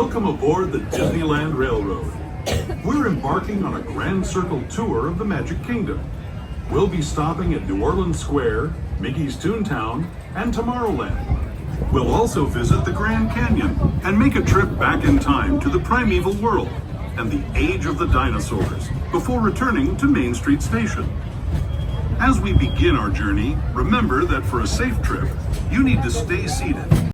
Welcome aboard the Disneyland Railroad. We're embarking on a grand circle tour of the Magic Kingdom. We'll be stopping at New Orleans Square, Mickey's Toontown, and Tomorrowland. We'll also visit the Grand Canyon and make a trip back in time to the primeval world and the age of the dinosaurs before returning to Main Street Station. As we begin our journey, remember that for a safe trip, you need to stay seated